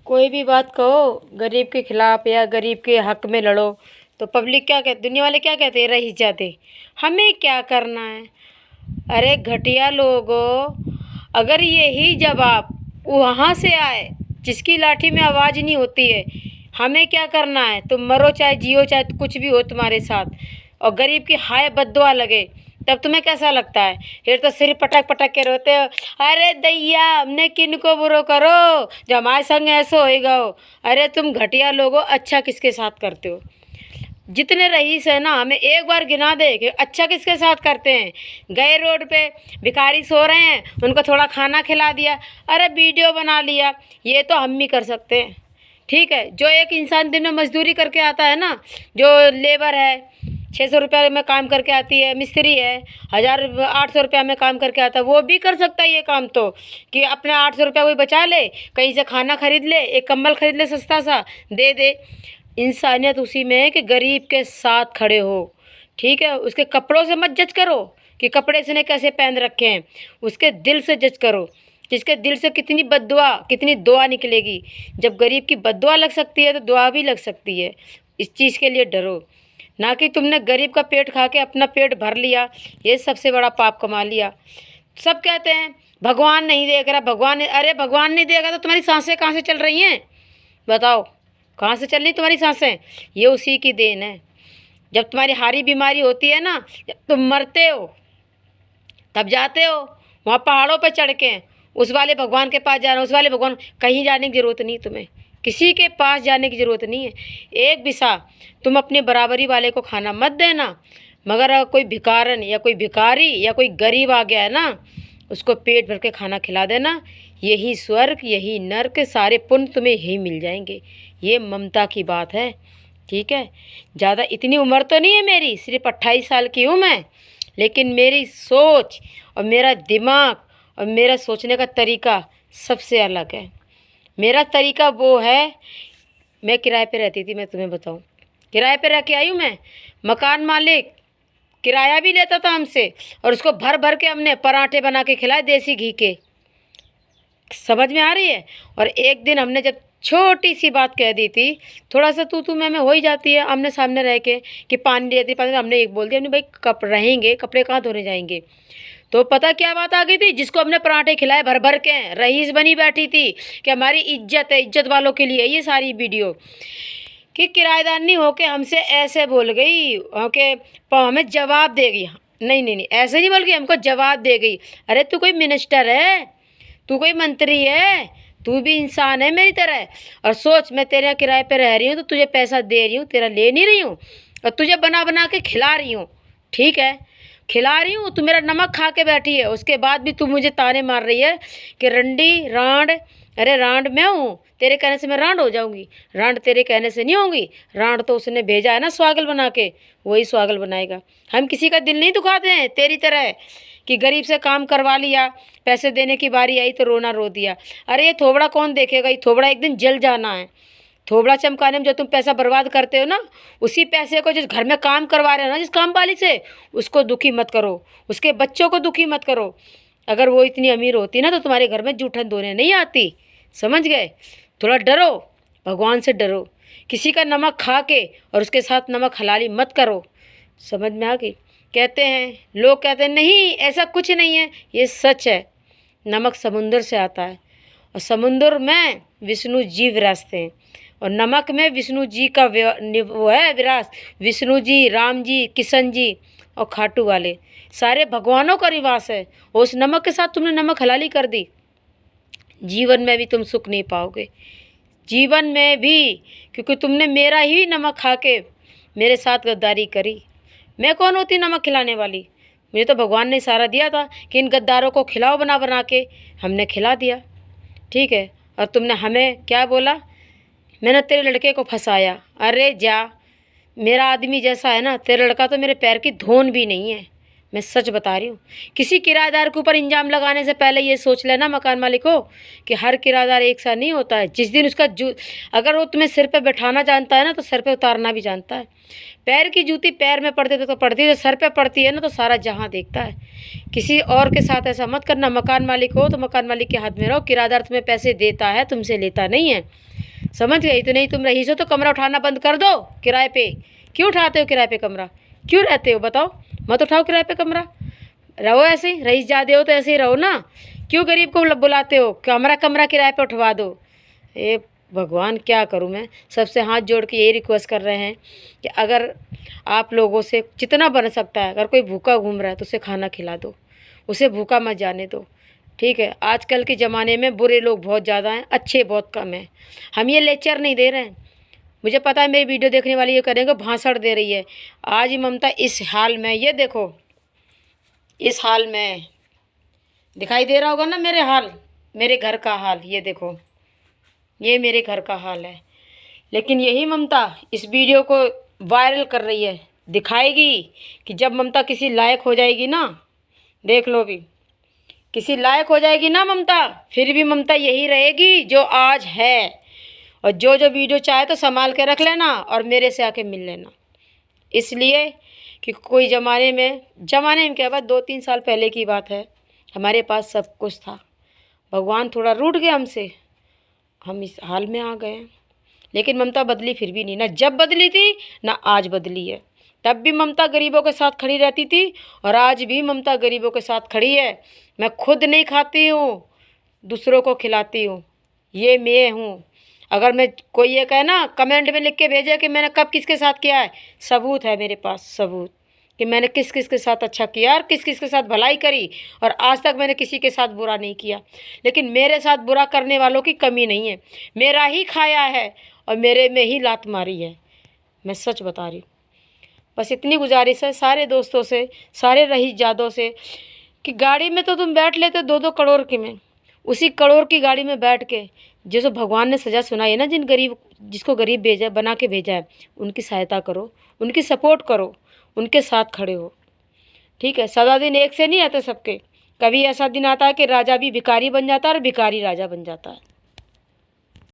कोई भी बात कहो गरीब के खिलाफ या गरीब के हक में लड़ो तो पब्लिक क्या कहती, दुनिया वाले क्या कहते हैं, रही जाते। हमें क्या करना है। अरे घटिया लोगों, अगर यही जवाब वहाँ से आए जिसकी लाठी में आवाज़ नहीं होती है, हमें क्या करना है, तुम मरो चाहे जियो चाहे कुछ भी हो तुम्हारे साथ, और गरीब की हाय बद्दुआ लगे, तब तुम्हें कैसा लगता है। फिर तो सिर पटक पटक के रोते हो, अरे दैया हमने किनको बुरो करो जो हमारे संग ऐसा होएगा हो। अरे तुम घटिया लोगो, अच्छा किसके साथ करते हो। जितने रईस है ना, हमें एक बार गिना दे कि अच्छा किसके साथ करते हैं। गए रोड पे भिखारी सो रहे हैं, उनको थोड़ा खाना खिला दिया, अरे वीडियो बना लिया, ये तो हम भी कर सकते हैं। ठीक है, जो एक इंसान दिन में मजदूरी करके आता है ना, जो लेबर है 600 रुपये में काम करके आती है, मिस्त्री है 1800 रुपया में काम करके आता है, वो भी कर सकता है ये काम। तो कि अपने 800 रुपया कोई बचा ले, कहीं से खाना खरीद ले, एक कंबल खरीद ले सस्ता सा, दे दे। इंसानियत उसी में है कि गरीब के साथ खड़े हो। ठीक है, उसके कपड़ों से मत जज करो कि कपड़े इसने कैसे पहन रखे हैं, उसके दिल से जज करो, जिसके दिल से कितनी बद्दुआ कितनी दुआ निकलेगी। जब गरीब की बद्दुआ लग सकती है तो दुआ भी लग सकती है। इस चीज़ के लिए डरो ना कि तुमने गरीब का पेट खा के अपना पेट भर लिया, ये सबसे बड़ा पाप कमा लिया। सब कहते हैं भगवान नहीं देख रहा, भगवान, अरे भगवान नहीं देगा तो तुम्हारी सांसें कहाँ से चल रही हैं, बताओ कहाँ से चल रही तुम्हारी सांसें। ये उसी की देन है। जब तुम्हारी हारी बीमारी होती है ना, जब तुम मरते हो तब जाते हो वहाँ पहाड़ों पर चढ़ के उस वाले भगवान के पास जाना, उस वाले भगवान, कहीं जाने की ज़रूरत नहीं, तुम्हें किसी के पास जाने की ज़रूरत नहीं है। एक बिसा तुम अपने बराबरी वाले को खाना मत देना, मगर अगर कोई भिखारन या कोई भिखारी या कोई गरीब आ गया है ना, उसको पेट भर के खाना खिला देना। यही स्वर्ग यही नर्क, सारे पुण्य तुम्हें यही मिल जाएंगे। ये ममता की बात है। ठीक है, ज़्यादा इतनी उम्र तो नहीं है मेरी, सिर्फ 28 साल की हूँ मैं, लेकिन मेरी सोच और मेरा दिमाग और मेरा सोचने का तरीका सबसे अलग है। मेरा तरीका वो है, मैं किराए पे रहती थी, मैं तुम्हें बताऊं, किराए पे रह के आई हूँ मैं। मकान मालिक किराया भी लेता था हमसे, और उसको भर भर के हमने पराठे बना के खिलाए देसी घी के। समझ में आ रही है। और एक दिन हमने जब छोटी सी बात कह दी थी, थोड़ा सा तू मैं हो ही जाती है आमने सामने रह के कि पानी देती पानी, हमने एक बोल दिया, हमने भाई कप रहेंगे कपड़े कहाँ धोने जाएंगे। तो पता क्या बात आ गई थी, जिसको हमने पराठे खिलाए भर भर के, रईस बनी बैठी थी कि हमारी इज्जत है, इज्जत वालों के लिए ये सारी वीडियो, कि किराएदार नहीं होके हमसे ऐसे बोल गई कि हमें जवाब देगी। नहीं नहीं नहीं, ऐसे नहीं बोल गई, हमको जवाब दे गई। अरे तू कोई मिनिस्टर है, तू कोई मंत्री है, तू भी इंसान है मेरी तरह। और सोच, मैं तेरे यहाँ किराए पे रह रही हूँ तो तुझे पैसा दे रही हूँ, तेरा ले नहीं रही हूँ, और तुझे बना बना के खिला रही हूँ। ठीक है, खिला रही हूँ, तू मेरा नमक खा के बैठी है, उसके बाद भी तू मुझे ताने मार रही है कि रंडी रांड। अरे रांड मैं हूँ, तेरे कहने से मैं रांड हो जाऊँगी? रांड तेरे कहने से नहीं होंगी, रांड तो उसने भेजा है ना स्वागल बना के, वही स्वागल बनाएगा। हम किसी का दिल नहीं दुखाते हैं तेरी तरह कि गरीब से काम करवा लिया, पैसे देने की बारी आई तो रोना रो दिया। अरे ये थोबड़ा कौन देखेगा, ये थोबड़ा एक दिन जल जाना है। थोबड़ा चमकाने में जो तुम पैसा बर्बाद करते हो ना, उसी पैसे को जिस घर में काम करवा रहे हो ना, जिस काम वाली से, उसको दुखी मत करो, उसके बच्चों को दुखी मत करो। अगर वो इतनी अमीर होती ना तो तुम्हारे घर में जूठन धोने नहीं आती। समझ गए। थोड़ा डरो, भगवान से डरो, किसी का नमक खा के और उसके साथ नमक हलाली मत करो। समझ में आ गई। कहते हैं, लोग कहते हैं नहीं ऐसा कुछ नहीं है, ये सच है। नमक समुंदर से आता है, और समुंदर में विष्णु जी विराजते हैं, और नमक में विष्णु जी का वो है विरास। विष्णु जी, राम जी, किशन जी और खाटू वाले सारे भगवानों का निवास है। और उस नमक के साथ तुमने नमक हलाली कर दी, जीवन में भी तुम सुख नहीं पाओगे, जीवन में भी, क्योंकि तुमने मेरा ही नमक खा के मेरे साथ गद्दारी करी। मैं कौन होती नमक खिलाने वाली? मुझे तो भगवान ने इशारा दिया था कि इन गद्दारों को खिलाओ बना बना के, हमने खिला दिया। ठीक है, और तुमने हमें क्या बोला, मैंने तेरे लड़के को फंसाया। अरे जा, मेरा आदमी जैसा है ना तेरा लड़का तो मेरे पैर की धोन भी नहीं है, मैं सच बता रही हूँ। किसी किराएदार के ऊपर इंजाम लगाने से पहले ये सोच लेना मकान मालिक हो कि हर किराएदार एक सा नहीं होता है। जिस दिन उसका अगर वो तुम्हें सिर पे बैठाना जानता है ना तो सर पे उतारना भी जानता है। पैर की जूती पैर में पड़ती तो पड़ती है, सर पे पड़ती है ना तो सारा जहां देखता है। किसी और के साथ ऐसा मत करना। मकान मालिक हो तो मकान मालिक के हाथ में रहो। किराएदार तुम्हें पैसे देता है, तुमसे लेता नहीं है। समझ गई? तो नहीं तुम रईस हो तो कमरा उठाना बंद कर दो किराए पे। क्यों उठाते हो किराए पे कमरा? क्यों रहते हो बताओ? मत उठाओ किराए पे कमरा, रहो ऐसे ही। रईस ज़्यादा हो तो ऐसे ही रहो ना। क्यों गरीब को बुलाते हो? कमरा कमरा किराए पे उठवा दो। ए भगवान, क्या करूं मैं? सबसे हाथ जोड़ के यही रिक्वेस्ट कर रहे हैं कि अगर आप लोगों से जितना बन सकता है, अगर कोई भूखा घूम रहा है तो उसे खाना खिला दो, उसे भूखा मत जाने दो। ठीक है? आजकल के ज़माने में बुरे लोग बहुत ज़्यादा हैं, अच्छे बहुत कम हैं। हम ये लेक्चर नहीं दे रहे हैं, मुझे पता है मेरी वीडियो देखने वाली ये करेंगे भाषण दे रही है। आज ही ममता इस हाल में, ये देखो इस हाल में दिखाई दे रहा होगा ना मेरे हाल, मेरे घर का हाल, ये देखो ये मेरे घर का हाल है। लेकिन यही ममता इस वीडियो को वायरल कर रही है, दिखाएगी कि जब ममता किसी लायक हो जाएगी ना, देख लो भी, किसी लायक हो जाएगी ना ममता, फिर भी ममता यही रहेगी जो आज है। और जो जो वीडियो चाहे तो संभाल के रख लेना और मेरे से आके मिल लेना। इसलिए कि कोई ज़माने में क्या बात, 2-3 साल पहले की बात है, हमारे पास सब कुछ था। भगवान थोड़ा रूठ गया हमसे, हम इस हाल में आ गए। लेकिन ममता बदली फिर भी नहीं, ना जब बदली थी ना आज बदली है। तब भी ममता गरीबों के साथ खड़ी रहती थी और आज भी ममता गरीबों के साथ खड़ी है। मैं खुद नहीं खाती हूँ, दूसरों को खिलाती हूँ, ये मैं हूँ। अगर मैं कोई ये कहे ना, कमेंट में लिख के भेजे कि मैंने कब किसके साथ किया है, सबूत है मेरे पास, सबूत कि मैंने किस किस के साथ अच्छा किया और किस किस के साथ भलाई करी। और आज तक मैंने किसी के साथ बुरा नहीं किया। लेकिन मेरे साथ बुरा करने वालों की कमी नहीं है, मेरा ही खाया है और मेरे में ही लात मारी है। मैं सच बता रही हूँ। बस इतनी गुजारिश है सारे दोस्तों से, सारे रईसजादों से, कि गाड़ी में तो तुम बैठ लेते 2-2 करोड़ की में, उसी करोड़ की गाड़ी में बैठ के जो भगवान ने सज़ा सुनाई है ना, जिसको गरीब भेजा बना के भेजा है, उनकी सहायता करो, उनकी सपोर्ट करो, उनके साथ खड़े हो। ठीक है? सदा दिन एक से नहीं आते सबके। कभी ऐसा दिन आता है कि राजा भी भिखारी बन जाता है और भिखारी राजा बन जाता है।